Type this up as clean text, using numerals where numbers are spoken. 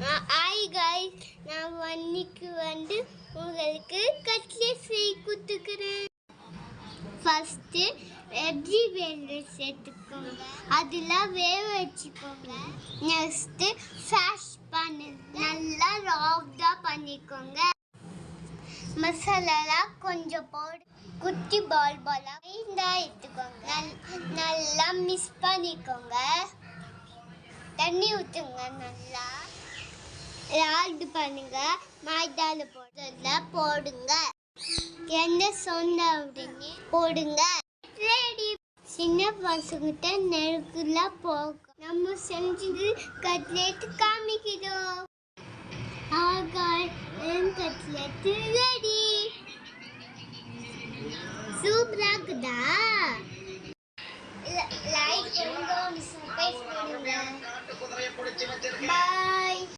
Hi guys, நான் இன்னைக்கு உங்களுக்கு கட்லெட் செய்ய கொடுத்துக்கிறேன். ஃபர்ஸ்ட்டு வெஜ்ஜி வேண்டல் சேர்த்துக்கோங்க, அதில் வேக வச்சுக்கோங்க. நெக்ஸ்ட்டு ஃப்ரெஷ் பண்ணு நல்லா ராஃப்டாக பண்ணிக்கோங்க. மசாலாலாம் கொஞ்சம் போடு, குட்டி பால் பாலாக எடுத்துக்கோங்க. நல்லா மிக்ஸ் பண்ணிக்கோங்க. தண்ணி ஊற்றுங்க, நல்லா ஆட் பண்ணுங்க. மைதால போடுங்க. எண்ணெய் சொன்ன அப்படின்னு போடுங்க. ரெடி. சின்ன பசங்கிட்ட நெருக்குல போகும். நம்ம செஞ்சது கட்லெட் காமிக்கிறோம். Cutlet ready. சூப்பரா இருக்குதா? லைக் பண்ணுங்க, சப்ஸ்கிரைப் பண்ணுங்க.